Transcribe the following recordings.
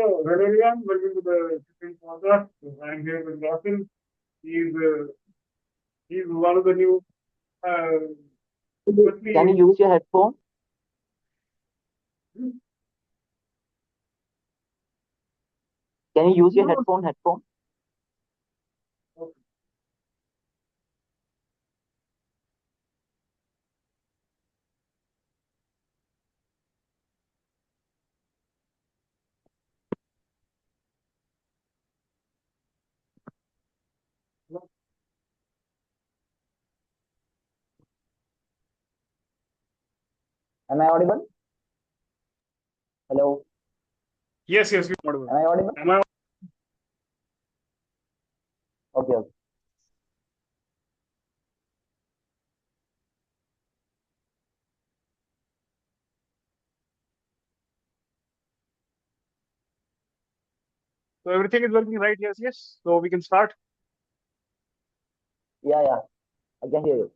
So, hello everyone, welcome to the second podcast. I'm here with Roshan. He's uh, he's one of the new. Uh, Can firstly, you use your headphone? Can you use your no, headphone? okay. Am I audible? Hello. Yes, we're audible. Am I audible? Am I? Okay, okay. So everything is working right? Yes. So we can start. Yeah, I can hear you.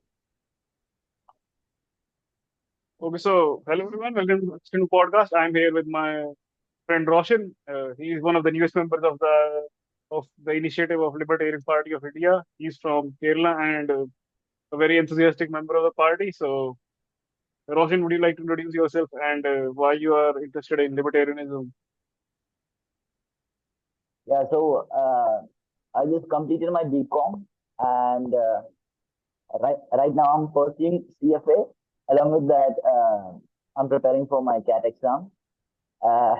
Okay. So hello everyone, welcome to the second podcast. I'm here with my friend Roshan. He is one of the newest members of the initiative of Libertarian Party of India. He's from Kerala and a very enthusiastic member of the party. So Roshan, would you like to introduce yourself and why you are interested in libertarianism? Yeah, so I just completed my BCom and right now I'm pursuing CFA. Along with that, I'm preparing for my CAT exam. Uh,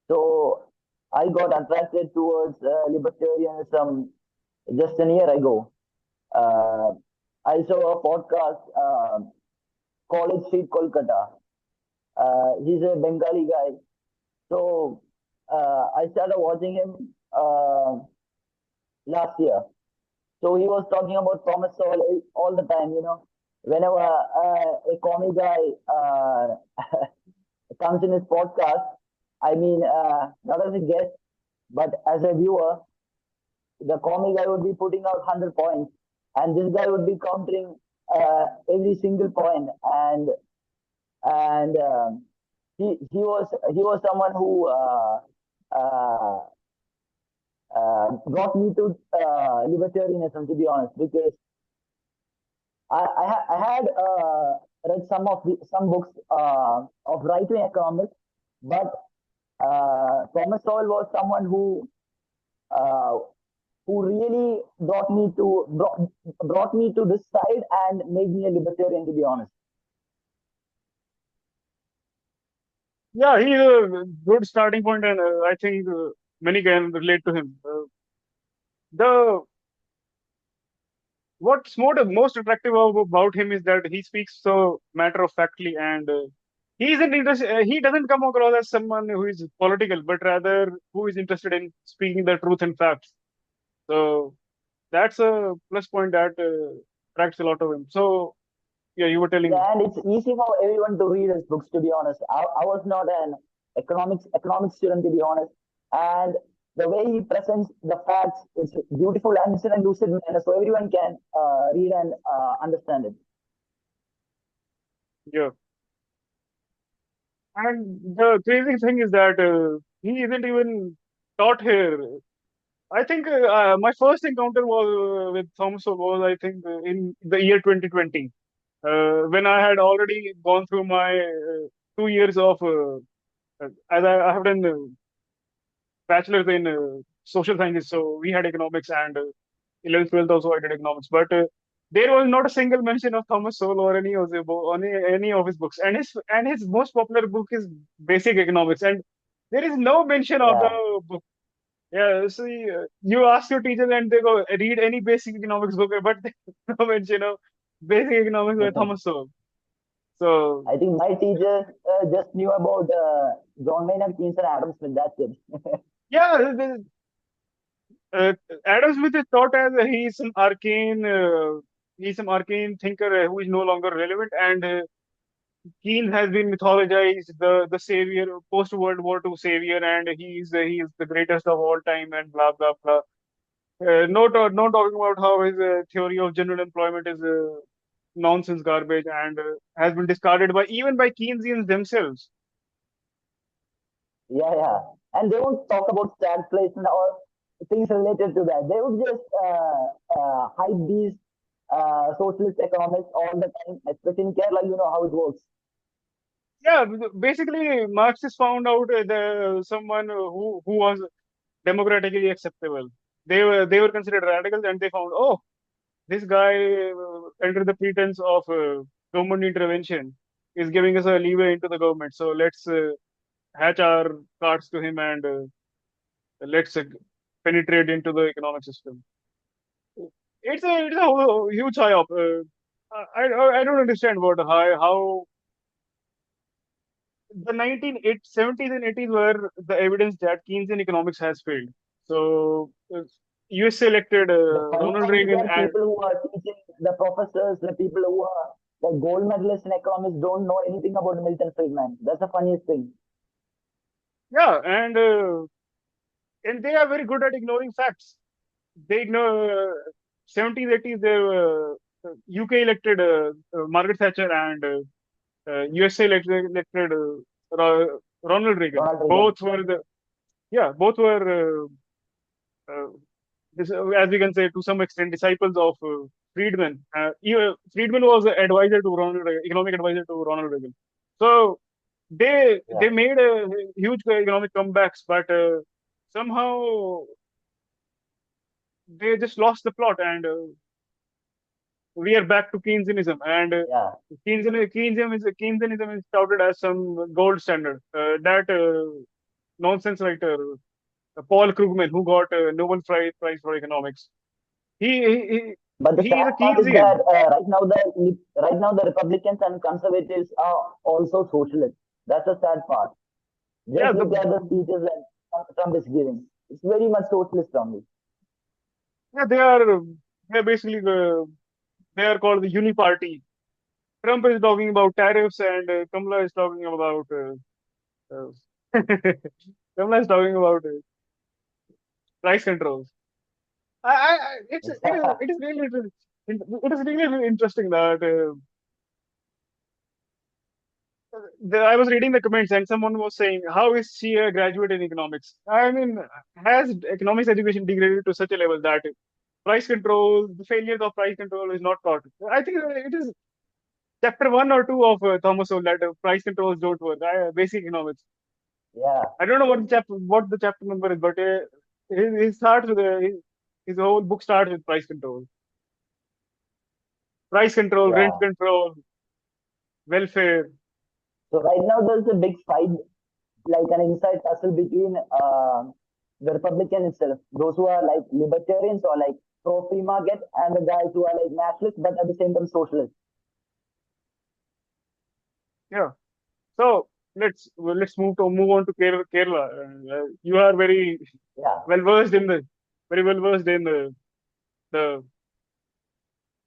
so I got attracted towards libertarianism just a year ago. Uh, I saw a podcast, College Street Kolkata. He's a Bengali guy. So I started watching him last year. So he was talking about Thomas Sowell all the time. Whenever a comic guy comes in his podcast, I mean, not as a guest, but as a viewer, the comic guy would be putting out 100 points, and this guy would be countering every single point, and he was someone who uh, brought me to libertarianism, to be honest, because I had read some books of right wing economics, but Thomas Sowell was someone uh, who really brought me to this side and made me a libertarian, to be honest. Yeah, he's a good starting point, and I think many can relate to him. The what's most attractive about him is that he speaks so matter of factly, and he isn't interested. He doesn't come across as someone who is political, but rather who is interested in speaking the truth and facts. So that's a plus point that attracts a lot of him. So yeah, you were telling. Yeah, and it's easy for everyone to read his books. To be honest, I was not an economics student, to be honest, and the way he presents the facts is beautiful and it's in a lucid manner, so everyone can read and understand it. Yeah. And the crazy thing is that he isn't even taught here. I think my first encounter was with Thomas was I think in the year 2020 when I had already gone through my 2 years of as I have done bachelor's in social sciences, so we had economics and 11th, 12th also I did economics, but there was not a single mention of Thomas Sowell or any of his books, and his most popular book is Basic Economics, and there is no mention of the Yeah. book. Yeah, see, you ask your teacher and they go read any basic economics book, but there's no mention of basic economics by Thomas Sowell. So I think my teachers just knew about John Maynard Keynes and Adam Smith. That's it. yeah, uh, Adam Smith is thought as he's some arcane thinker who is no longer relevant, and Keynes has been mythologized the savior post World War II savior, and he is the greatest of all time, and blah blah blah. No talking about how his theory of general employment is nonsense garbage and has been discarded by even by Keynesians themselves. Yeah, yeah. and they won't talk about stagflation or things related to that. They would just hype these socialist economics all the time, especially in Kerala. You know how it works. Yeah, basically, Marxists found out someone who was democratically acceptable. They were considered radicals, and they found, oh, this guy, under the pretense of government intervention, is giving us a leeway into the government. So let's hatch our cards to him, and let's penetrate into the economic system. It's a huge high up. I don't understand how the 1970s and 80s were the evidence that Keynesian economics has failed. So US elected The funny Ronald thing is Reagan, that and people who are teaching, the professors, the people who are the gold medalists in economics don't know anything about Milton Friedman. That's the funniest thing. yeah, and they are very good at ignoring facts. They ignore 70s, 80s. UK elected Margaret Thatcher, and USA elected Ronald Reagan. Ronald Reagan. Both were uh, as we can say, to some extent, disciples of Friedman. Friedman was an advisor to Ronald Reagan, economic advisor to Ronald Reagan. So they Yeah. made a huge economic comebacks, but somehow they just lost the plot, and we are back to Keynesianism. And Yeah. Keynesianism is touted as some gold standard. That nonsense writer Paul Krugman, who got a Nobel Prize for economics, he he But the he is sad a part is that Keynesian. right now the Republicans and conservatives are also socialists. That's the sad part. Yeah, Just look at the speeches that Trump is giving. It's very much socialist only. yeah, they are basically they are called the uni party. Trump is talking about tariffs, and Kamala is talking about Kamala is talking about price controls. It is really interesting that I was reading the comments, and someone was saying, "How is she a graduate in economics?" I mean, has economics education degraded to such a level that price control, the failures of price control is not taught? I think it is chapter one or two of Thomas Sowell that price controls don't work. Basic economics. Yeah. I don't know what the chapter number is, but he starts with his whole book starts with price control, rent Yeah. control, welfare. So right now there's a big fight, like an inside tussle between the Republican itself, those who are like libertarians or like pro free market, and the guys who are like nationalists but at the same time socialists. Yeah. So let's move on to Kerala. You are Yeah. well versed in the very well versed in the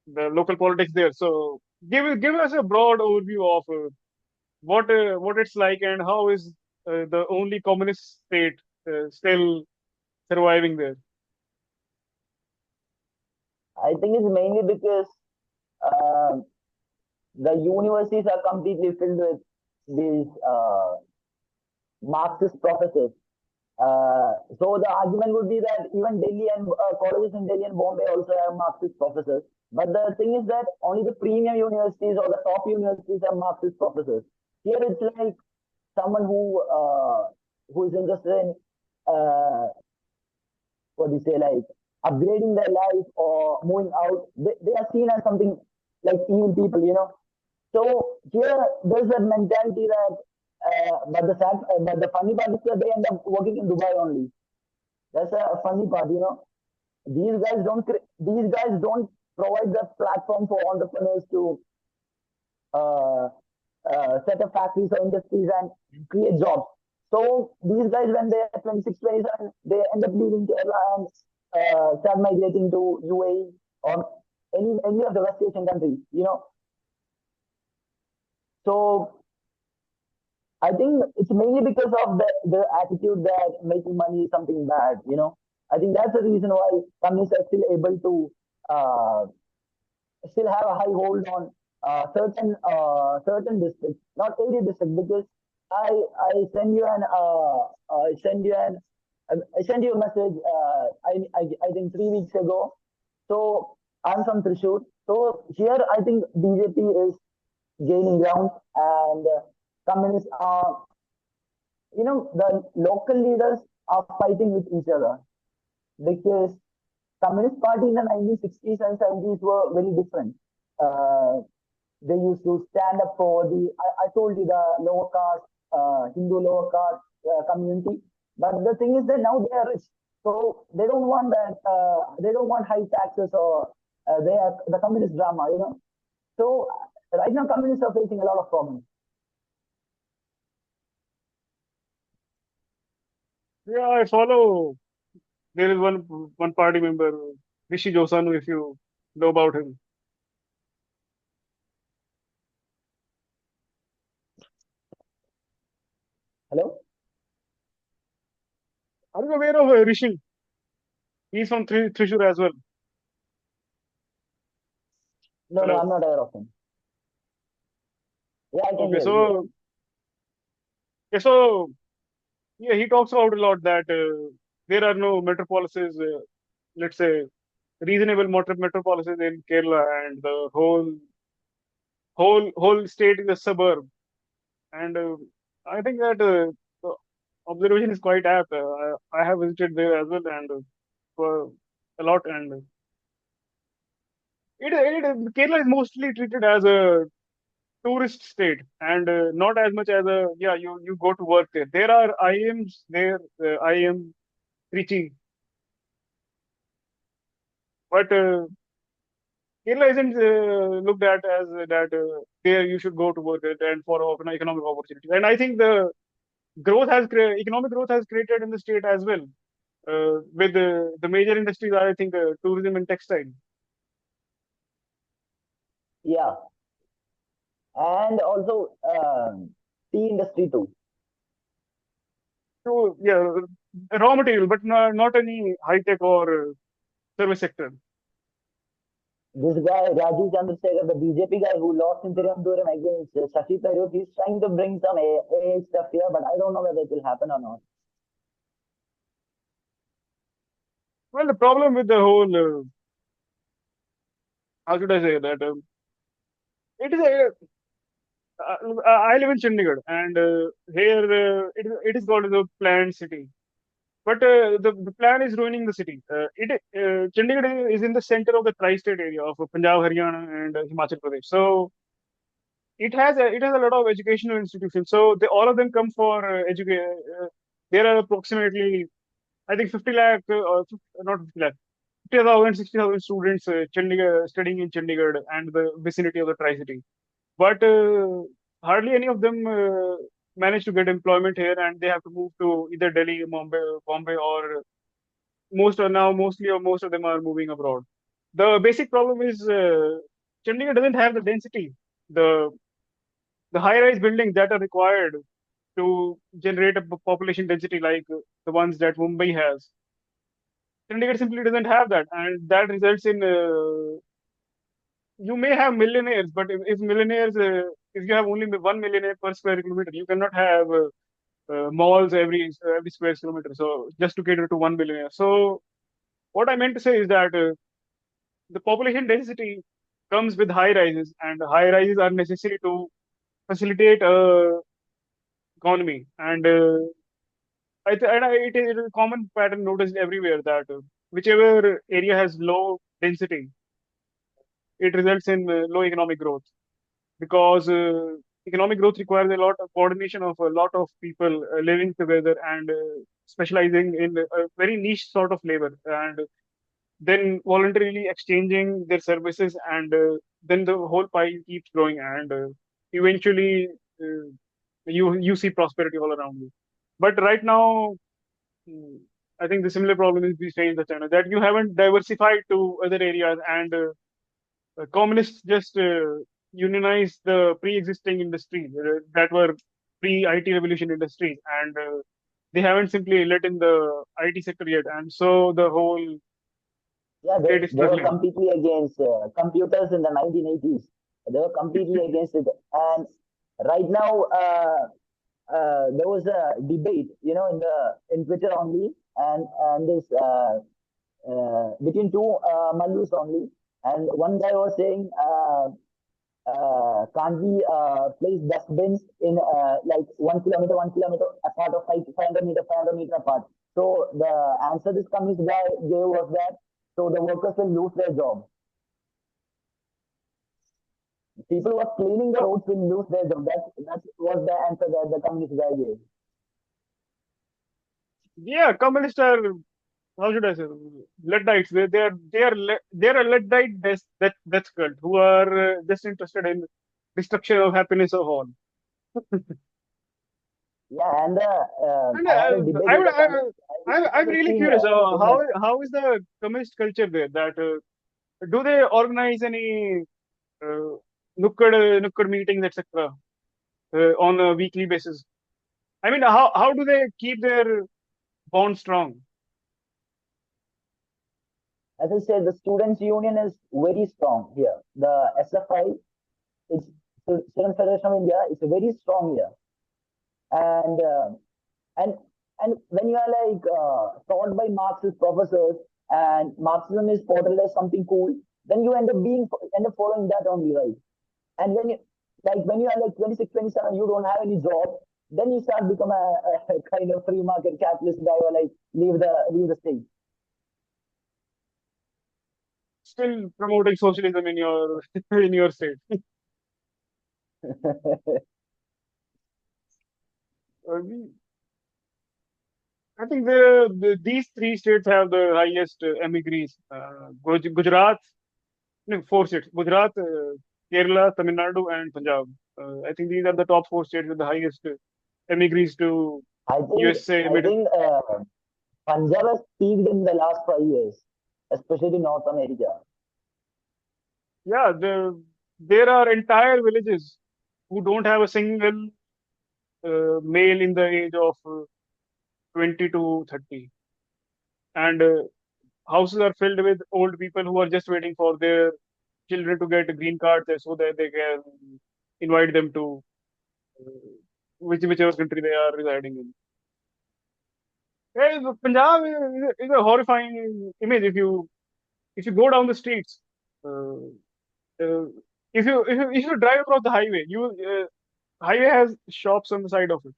the local politics there. So give us a broad overview of what it's like, and how is the only communist state still surviving there. I think it's mainly because uh, the universities are completely filled with these Marxist professors. So the argument would be that even Delhi and colleges in Delhi and Bombay also have Marxist professors. But the thing is that only the premium universities or the top universities have Marxist professors. Here it's like someone who is interested in uh, what do you say, like upgrading their life or moving out. They are seen as something like evil people. So here there's a mentality that, but the funny part is that they end up working in Dubai only. That's a funny part. These guys don't provide the platform for entrepreneurs to uh, set up factories or industries and create jobs. So these guys, when they're 26, 27, they end up leaving Kerala and start migrating to UAE or any of the West Asian countries. So I think it's mainly because of the attitude that making money is something bad. I think that's the reason why companies are still able to uh, still have a high hold on certain districts, not every district, because I send you an I send you an I send you a message. I think 3 weeks ago. So I'm from Thrissur. So here I think BJP is gaining ground, and communists are, the local leaders are fighting with each other, because Communist Party in the 1960s and 70s were very different. Uh, they used to stand up for I told you, the lower caste, Hindu lower caste community. But the thing is that now they are rich. So they don't want that, they don't want high taxes, or they are the communist drama. So right now communists are facing a lot of problems. Yeah, I follow. There is one party member, Rishi Josanu, if you know about him. Hello? Are you aware of Rishi? He's from Thrissur as well. No, no, Hello. I'm not aware of him. Yeah, I can Okay, hear you. so yeah, so yeah, he talks about a lot that there are no metropolises, let's say reasonable metropolises in Kerala, and the whole state is a suburb. And I think that the observation is quite apt. I have visited there as well, and for a lot. And Kerala is mostly treated as a tourist state, and not as much as a, yeah, you go to work there. There are IIMs there, IIM Trichy, but Kerala isn't looked at as that there you should go to work at and for economic opportunities. And I think the economic growth has created in the state as well. With the major industries are, I think, tourism and textile. Yeah, and also tea industry too. So yeah, raw material, but not any high tech or service sector. This guy, Rajiv Chandrasekhar, the BJP guy who lost in Tirunelveli against Shashi Tharoor, he's trying to bring some AI stuff here, but I don't know whether it will happen or not. Well, the problem with the whole, how should I say that? It is I live in Chandigarh, and here it is called the planned city. But the plan is ruining the city. Chandigarh is in the center of the tri-state area of Punjab, Haryana, and Himachal Pradesh. So it has a lot of educational institutions. So all of them come for education. There are approximately, I think, 50 lakh, or not 50 lakh, 50,000, 60,000 students studying in Chandigarh and the vicinity of the Tri-City. But hardly any of them manage to get employment here, and they have to move to either Delhi, Bombay, or most of them are moving abroad. The basic problem is Chandigarh doesn't have the density, the the high-rise buildings that are required to generate a population density like the ones that Mumbai has. Chandigarh simply doesn't have that, and that results in you may have millionaires, but if millionaires, if you have only 1 millionaire per square kilometer, you cannot have malls every square kilometer. So just to cater to 1 billionaire. So what I meant to say is that the population density comes with high rises, and high rises are necessary to facilitate economy. And it is a common pattern noticed everywhere that whichever area has low density, it results in low economic growth, because economic growth requires a lot of coordination of a lot of people living together and specializing in a very niche sort of labor, and then voluntarily exchanging their services, and then the whole pie keeps growing, and eventually uh, you see prosperity all around you. But right now, mm, I think the similar problem is being faced in China, that you haven't diversified to other areas, and communists just unionized the pre-existing industries that were pre-IT revolution industries, and they haven't simply let in the IT sector yet, and so the whole Yeah, state is they were struggling. completely against computers in the 1980s. They were completely against it. And right now, there was a debate, in Twitter only, and this between two Mallus only, and one guy was saying, can't we place dustbins in like 1 kilometer apart of 500 meter apart? So the answer this communist guy gave was that so the workers will lose their job. People who are cleaning the roads will lose their job. That was the answer that the communist guy gave. Yeah, communists are, how should I say, Luddites. They're a Luddite death cult who are just interested in destruction of happiness of all. Yeah, and And I had a debate with a communist. I'm He was a really senior, curious. senior. How is the communist culture there? That do they organize any uh, nukkad meetings, etc. On a weekly basis? I mean, how do they keep their bond strong? As I said, the students' union is very strong here. The SFI, it's Student Federation of India, is very strong here. And and and when you are like taught by Marxist professors and Marxism is portrayed as something cool, then you end up following that only, right? And when you are like 26, 27, you don't have any job, then you start become a kind of free market capitalist guy or like leave the state. Still promoting socialism in your in your state. We, I think these three states have the highest emigres. Gujarat, no, four states: Gujarat, Kerala, Tamil Nadu, and Punjab. I think these are the top four states with the highest emigres to I think USA. I think Punjab has peaked in the last 5 years, especially North America. Yeah, there are entire villages who don't have a single male in the age of 20 to 30, and houses are filled with old people who are just waiting for their children to get green cards so that they can invite them to uh, whichever country they are residing in. Punjab is a horrifying image if you go down the streets. Uh, uh, if you drive across the highway, highway has shops on the side of it.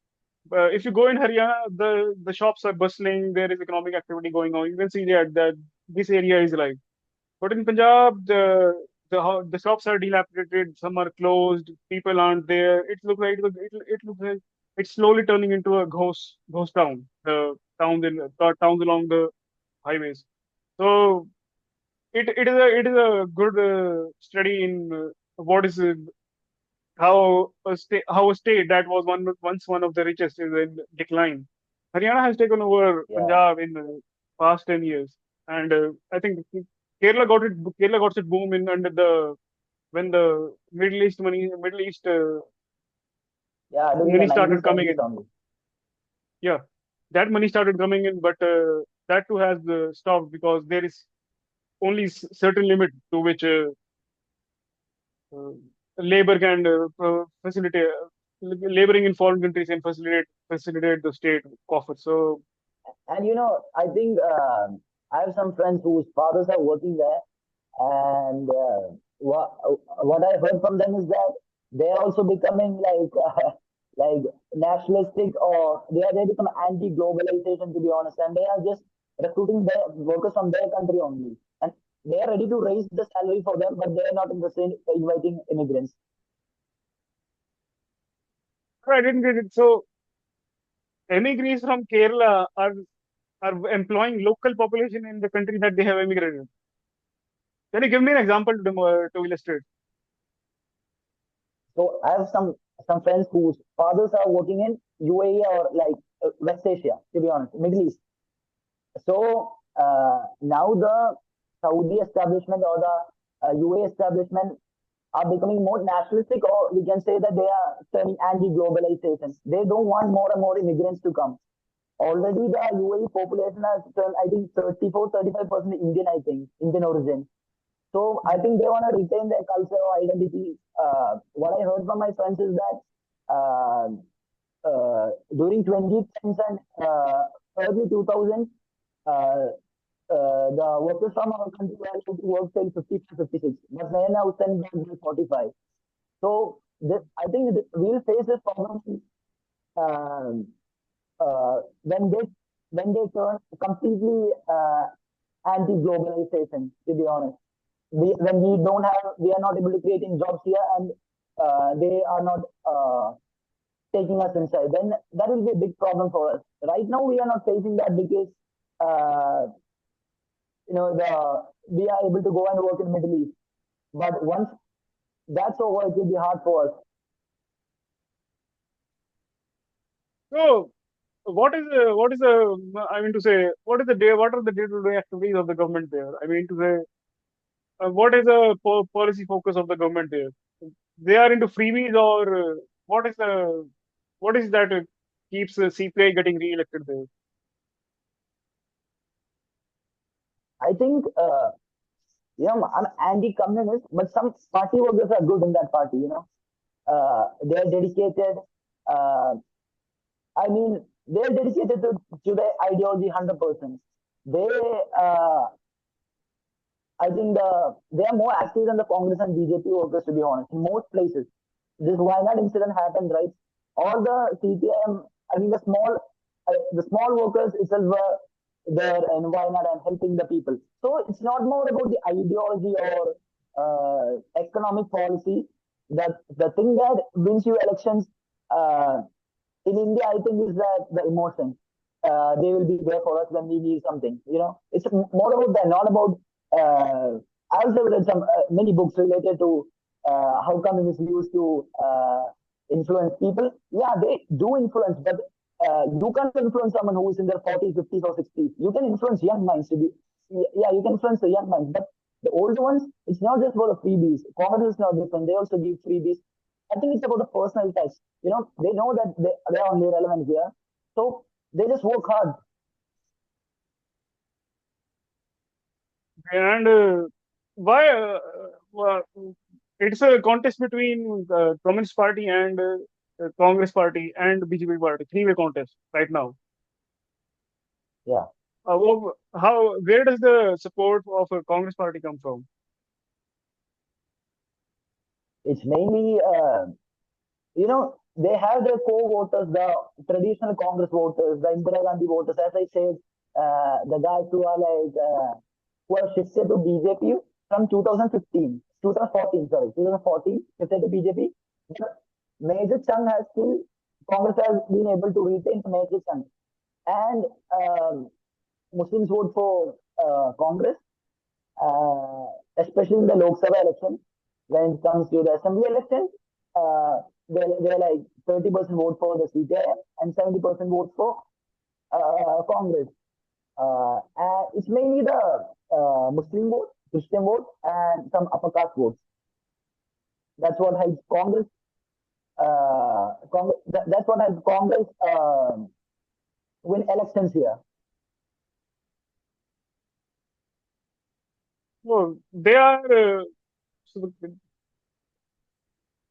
If you go in Haryana, the shops are bustling. There is economic activity going on. You can see that this area is alive. But in Punjab, the shops are dilapidated. Some are closed. People aren't there. It looks like it's slowly turning into a ghost town. The towns along the highways. So it is a good study in what is how a state that was once one of the richest is in decline. Haryana has taken over Yeah, Punjab in the past 10 years, and I think Kerala got it. Kerala got its boom in under the when the Middle East yeah, during the money started 90s, coming 90s in. only. Yeah, that money started coming in, but that too has stopped because there is only certain limit to which uh, labor can facilitate laboring in foreign countries and facilitate the state coffers. So And I think I have some friends whose fathers are working there, and what I heard from them is that they're also becoming like like nationalistic, or they become anti-globalization, to be honest, and they are just recruiting their workers from their country only, and they are ready to raise the salary for them, but they are not interested in inviting immigrants. I didn't get it. So emigres from Kerala are employing local population in the country that they have emigrated. Can you give me an example to illustrate? So I have some friends whose fathers are working in UAE or like West Asia, to be honest, Middle East. So now the Saudi establishment or the UAE establishment are becoming more nationalistic, or we can say that they are turning anti-globalization. They don't want more and more immigrants to come. Already the UAE population has turned, I think, 34-35% Indian, I think, Indian origin. So I think they want to retain their culture or identity. What I heard from my friends is that uh, during 2010s and early 2000s, uh, the workers from our country were able to work till 50 to 56, but they are now sent back to 45. So this, I think we'll face this problem um, uh, when they when they turn completely anti-globalization. To be honest, when we are not able to creating jobs here, and they are not taking us inside, then that will be a big problem for us. Right now, we are not facing that because uh, we are able to go and work in the Middle East. But once that's over, it will be hard for us. So, what is the I mean to say, what are the day-to-day activities of the government there? I mean to say, what is the policy focus of the government there? They are into freebies, or what is the what is that keeps CPI getting re-elected there? I think I'm anti-communist, but some party workers are good in that party. They are dedicated. Uh, I mean, they are dedicated to the ideology 100%. They, uh, I think they are more active than the Congress and BJP workers, to be honest. In most places, this Wayanad incident happened, right? All the CPIM, I mean, the small workers itself were there in Wayanad and helping the people. So it's not more about the ideology or economic policy. That the thing that wins you elections uh, in India, I think, is that the emotion. They will be there for us when we need something. It's more about that, not about. I also read some many books related to how communists used to influence people. Yeah, they do influence, but you can't influence someone who is in their 40s, 50s, or 60s. You can influence young minds to be. Yeah, you can influence the young minds, but the older ones, it's not just about the freebies. Congress is not different. They also give freebies. I think it's about the personal touch. They know that they are only relevant here. So they just work hard. And why? Well, it's a contest between Communist Party and Congress Party and BJP Party, three-way contest right now. Yeah. Where does the support of a Congress Party come from? It's mainly, they have their core voters, the traditional Congress voters, the Indira Gandhi voters. As I said, the guys who are who have shifted to BJP from 2015, 2014, sorry, 2014, shifted to BJP. But major chunk has still, Congress has been able to retain the major chunk. And Muslims vote for Congress, uh, especially in the Lok Sabha election. When it comes to the assembly election, uh, they're like 30% vote for the CPI and 70% vote for Congress. It's mainly the Muslim vote, Christian vote, and some upper caste votes. That's what helps Congress. That's what helps Congress win elections here. Well, they are so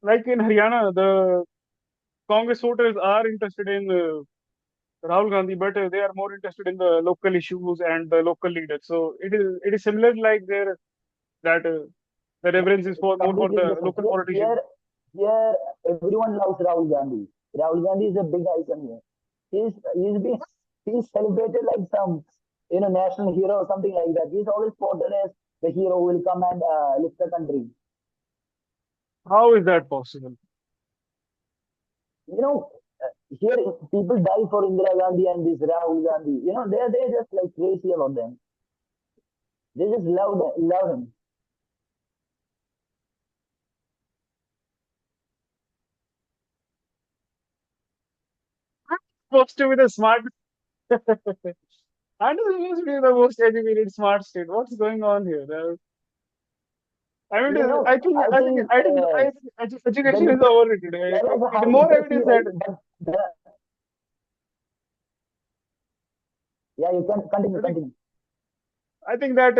like in Haryana, the Congress voters are interested in Rahul Gandhi, but they are more interested in the local issues and the local leaders. So it is similar like there that the reverence is for more for Completely the different. local politicians. Here, everyone loves Rahul Gandhi. Rahul Gandhi is a big icon here. He's celebrated like some national hero or something like that. He's always quoted as the hero who will come and lift the country. How is that possible? You know, Here people die for Indira Gandhi and this Rahul Gandhi. They're just like crazy about them. They just love him. Supposed to be the smart. And supposed to be the most educated, smart state. What's going on here? I mean, I think education there is overrated. is a The high more literacy evidence that rate, but yeah, you can continue, I think continue. I think that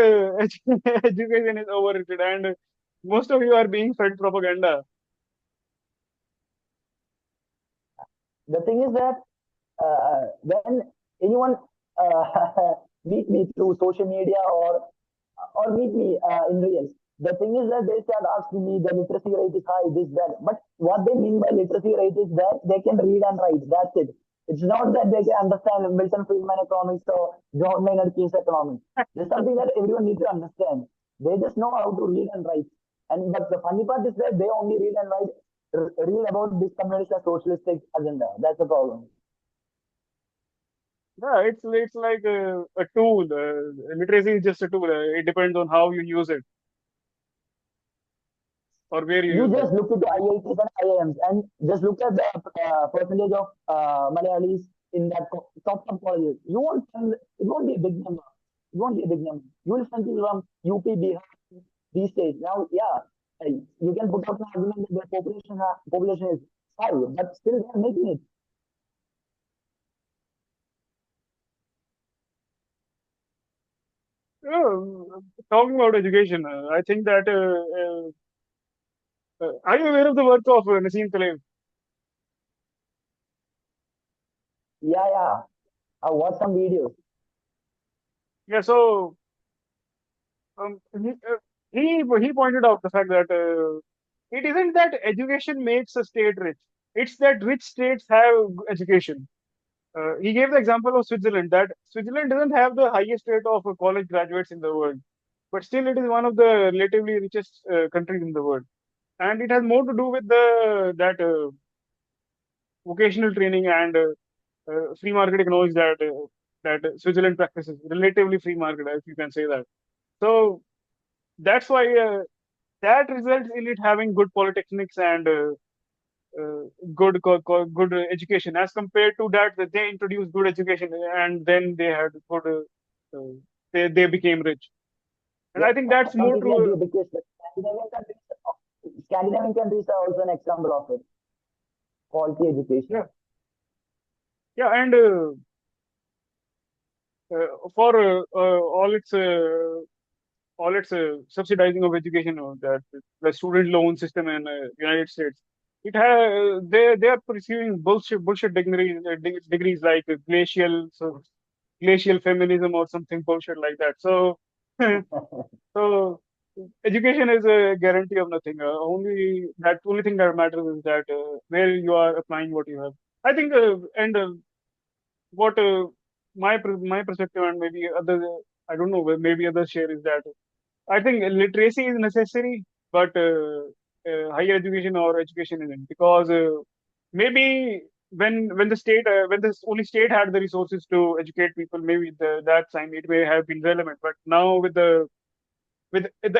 education is overrated, and most of you are being fed propaganda. the thing is that when anyone meet me through social media or meet me in real, the thing is that they start asking me the literacy rate is high, this, that. But what they mean by literacy rate is that they can read and write. That's it. It's not that they can understand Milton Friedman economics or John Maynard Keynes economics. There's something that everyone needs to understand. They just know how to read and write. And but the funny part is that they only read and write read about this communist or socialistic agenda. That's the problem. Yeah, it's like a tool. Literacy is just a tool. It depends on how you use it or where you You use it. just look into IITs and IIMs and just look at the percentage of Malayalis in that top colleges. You won't find, it won't be a big number. It won't be a big number. You will find people from UP, Bihar, these states. Now, yeah, you can put up an argument that the population is high, but still they are making it. Talking about education, I think that are you aware of the work of Nassim Taleb? Yeah, yeah. I watched some videos. Yeah, so um, he, uh, he pointed out the fact that it isn't that education makes a state rich; it's that rich states have education. He gave the example of Switzerland, that Switzerland doesn't have the highest rate of college graduates in the world, but still it is one of the relatively richest countries in the world. And it has more to do with the that vocational training and free market economics that Switzerland practices, relatively free market, if you can say that. So that's why that results in it having good polytechnics and uh, good education, as compared to that they introduced good education and then they had good they became rich. And Yeah, I think I that's more completely true. agree because the Scandinavian countries are also an example of it. Quality education. Yeah, yeah, and for all its subsidizing of education, that the student loan system in United States, it has they are pursuing bullshit degrees like glacial feminism or something bullshit like that. So so education is a guarantee of nothing. Only thing that matters is that where you are applying what you have. I think and what my perspective and maybe other, I don't know, maybe others share, is that I think literacy is necessary, but higher education or education isn't, because maybe when the state when the only state had the resources to educate people, maybe that time it may have been relevant. But now with the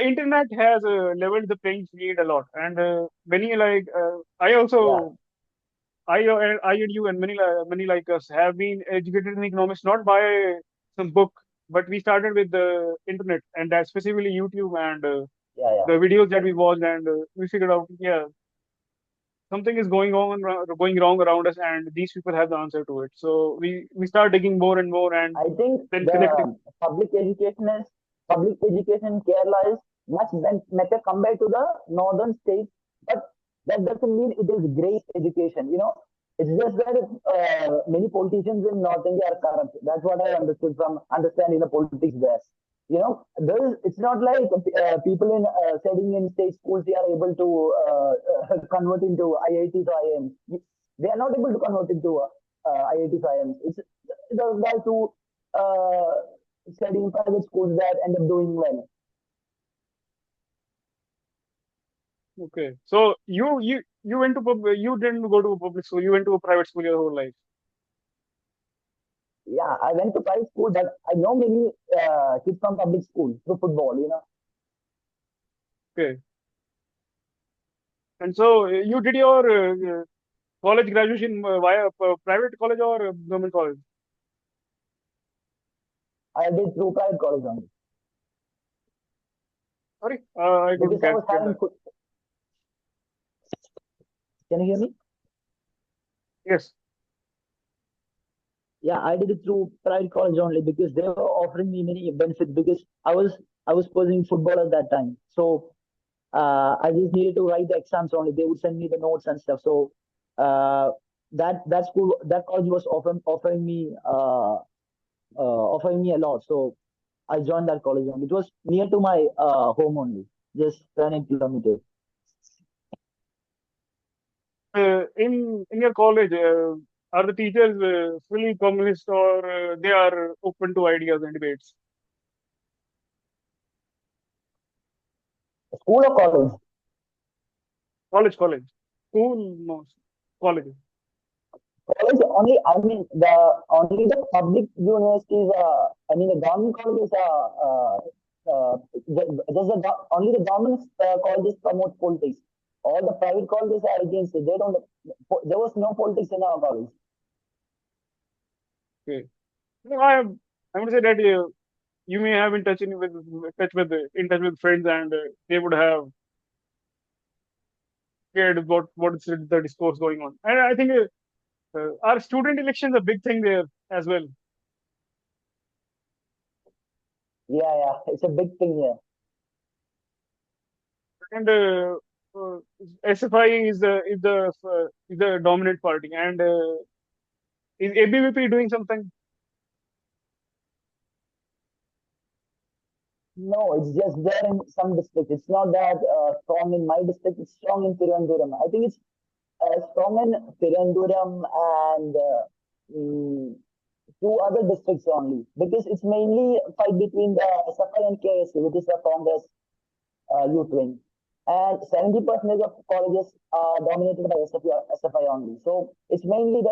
internet has leveled the playing field a lot, and many like I Yeah, also I and you and many like us have been educated in economics not by some book, but we started with the internet, and that specifically YouTube and yeah, yeah. the videos that we watched, and we figured out, yeah, something is going wrong around us, and these people have the answer to it. So we start digging more and more, and I think then connecting. the public education in Kerala is much better compared to the northern states, but that doesn't mean it is great education. It's just that many politicians in North India are corrupt. That's what I understood from understanding the politics there. It's not like people in studying in state schools they are able to convert into IITs or IIMs. They are not able to convert into IITs or IIMs. It's the guys who uh, study in private schools that end up doing well. Okay, so you went to you didn't go to a public school, you went to a private school your whole life. Yeah, I went to private school, but I know many kids from public school through football. Okay, and so you did your college graduation via private college or government college? I did through private college only Sorry, I couldn't because I was get having. that. Can you hear me? Yes. Yeah, I did it through private college only because they were offering me many benefits because I was pursuing football at that time. So I just needed to write the exams only. They would send me the notes and stuff. So uh, that school, that college was offering me a lot. So I joined that college, and it was near to my home only, just 7 8 kilometers. In your college, are the teachers fully communist or they are open to ideas and debates? School or college? College, school, no, college. College only. I mean, the only the public universities. I mean, the government colleges are. Only the government colleges promote politics. All the private colleges are against it. They don't. There was no politics in our college. Okay. No, I would say that you may have in touch with friends, and they would have cared about what is the discourse going on. And I think our student elections a big thing there as well. Yeah, it's a big thing here. And uh, SFI is the dominant party, and is ABVP doing something? No, it's just there in some districts. It's not that strong in my district. It's strong in Thiruvananthapuram. I think it's strong in Thiruvananthapuram and mm, two other districts only, because it's mainly fight between the SFI and KSC, which is the Congress youth wing. And 70% of colleges are dominated by SFI only. So it's mainly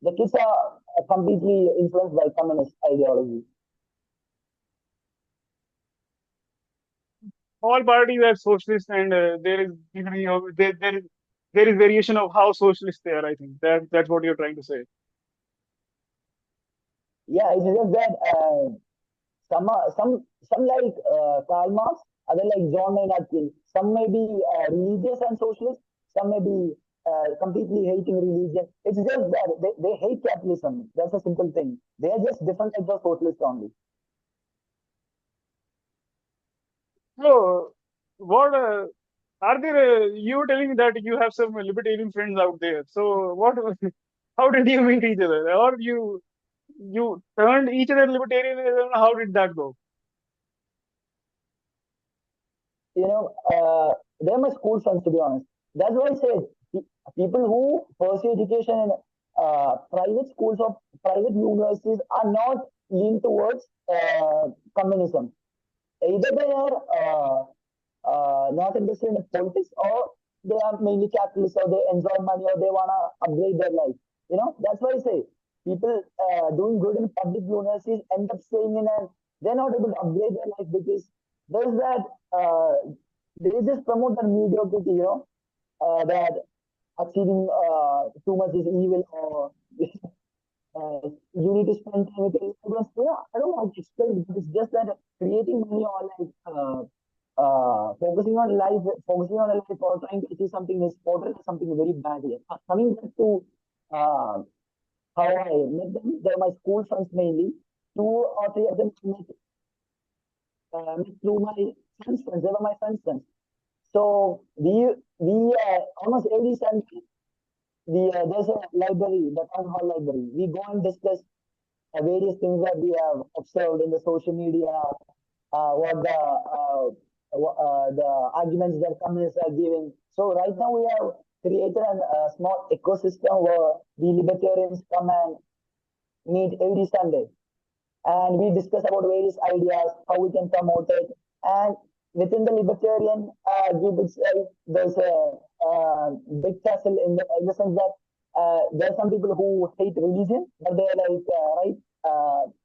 the kids are completely influenced by communist ideology. All parties are socialist, and there is degree of there is variation of how socialist they are. I think that's what you're trying to say. Yeah, it's just that some like Karl Marx, other like John Maynard Keynes. Some may be religious and socialist. Some may be completely hating religion. It's just that they hate capitalism. That's a simple thing. They are just different types of socialists only. So, what are there? You were telling me that you have some libertarian friends out there. So, what? How did you meet each other, or you turned each other libertarianism? How did that go? They're my school friends, to be honest. That's why I said people who pursue education in private schools or private universities are not leaned towards communism. Either they are not interested in politics, or they are mainly capitalists, or they enjoy money, or they wanna upgrade their life. That's why I say people doing good in public universities end up staying in, and they're not able to upgrade their life because there's that they just promote the mediocrity, that achieving too much is evil, or you need to spend time with everyone. I don't know how to explain it, but it's just that creating money, or like focusing on life, or trying to achieve something is portrayed as something very bad here. Coming back to uh, how I met them, they're my school friends mainly. Two or three of them met through my friends' friends. They were my friends' friends. So we almost every Sunday, there's a library, the town hall library. We go and discuss various things that we have observed in the social media, what the arguments that communists are giving. So right now we have created a small ecosystem where the libertarians come and meet every Sunday, and we discuss about various ideas, how we can promote it. And within the libertarian group itself, there's a big castle in the sense that there are some people who hate religion, but they're like, right,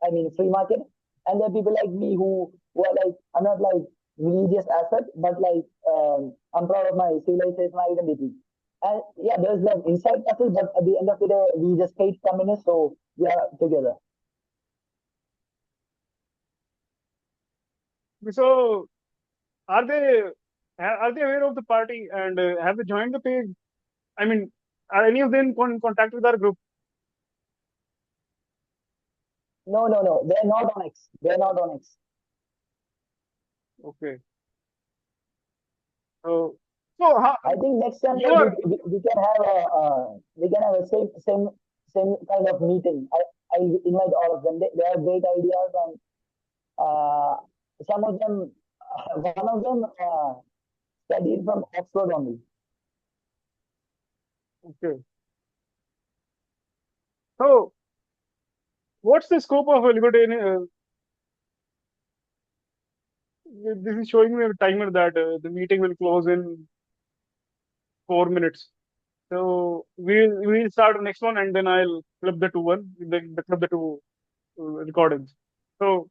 I mean, free market. And there are people like me who are like, I'm not like religious as such, but like, I'm proud of my civilization, my identity. And yeah, there's like inside castle, but at the end of the day, we just hate communists, so we are together. So, are they are they aware of the party, and have they joined the page? I mean, are any of them in contact with our group? No. They're not on X. They're not on X. Okay. So, So I think next time you like, are we can have a same kind of meeting. I invite all of them. They have great ideas and uh, some of them one of them studied from Oxford only. okay. So what's the scope of a libertarian? This is showing me a timer that the meeting will close in 4 minutes. So we'll start the next one, and then I'll flip the flip the two recordings. So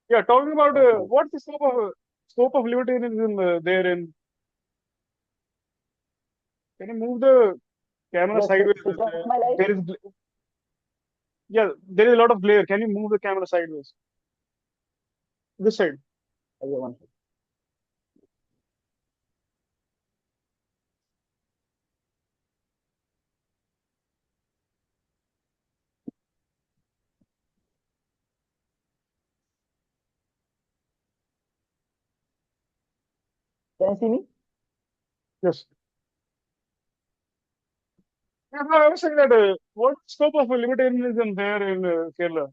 yeah, talking about Okay. what's the scope of libertarianism there in. Can you move the camera Just sideways? switch off my light. There is yeah, there is a lot of glare. Can you move the camera sideways? This side. Okay, one second. Can you see me? Yes. Yeah, no, I was saying that what scope of libertarianism there in Kerala?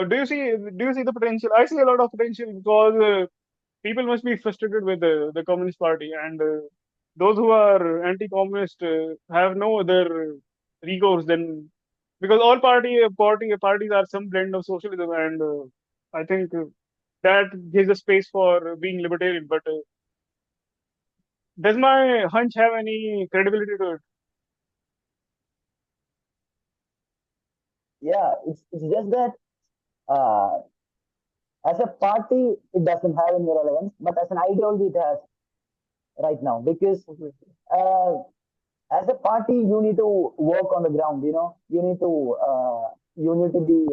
Do you see the potential? I see a lot of potential because people must be frustrated with the Communist Party, and those who are anti-communist have no other recourse than because all parties are some blend of socialism, and I think that gives a space for being libertarian. But does my hunch have any credibility to it? Yeah, it's just that uh, as a party it doesn't have any relevance, but as an ideology it has right now because Okay. uh, as a party you need to work on the ground. You need to be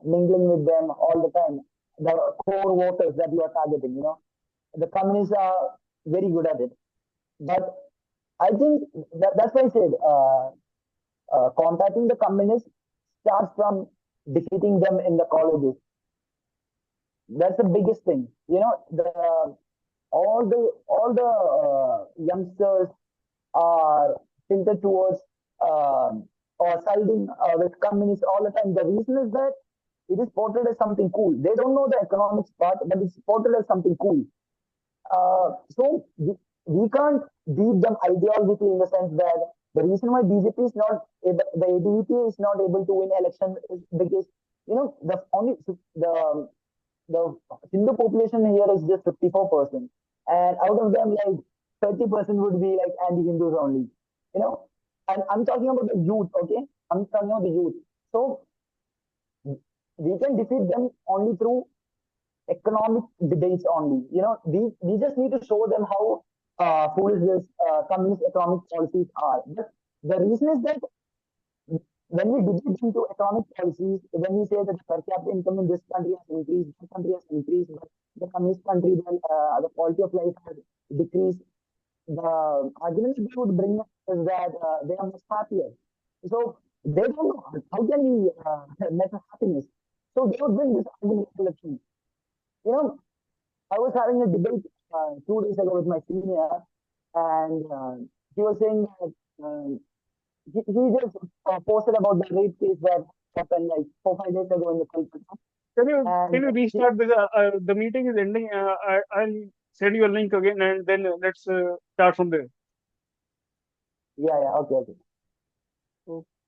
mingling with them all the time, the core voters that you are targeting. The communists are very good at it, but I think that's why I said contacting the communists starts from defeating them in the colleges. That's the biggest thing. The all the youngsters are tilted towards or siding with communists all the time. The reason is that it is portrayed as something cool. They don't know the economics part, but it's portrayed as something cool. So we can't beat them ideologically in the sense that the reason why BJP is not the ABVP is not able to win election is because the Hindu population here is just 54%, and out of them, like 30% would be like anti-Hindus only. You know, and I'm talking about the youth. Okay, I'm talking about the youth. So we can defeat them only through economic debates only. We just need to show them how foolish this communist economic policies are. But the reason is that when we dig into economic policies, when we say that the per capita income in this country has increased, that country has increased, but the communist country, then the quality of life has decreased, the argument they would bring up is that they are much happier. So they don't know how can we measure happiness. So they would bring this argument to election. You know, I was having a debate 2 days ago with my senior, and he was saying that he just posted about the rape case that happened like 4 5 days ago in the Kolkata, Can and you restart this? The meeting is ending. I'll send you a link again, and then let's start from there. yeah, okay. So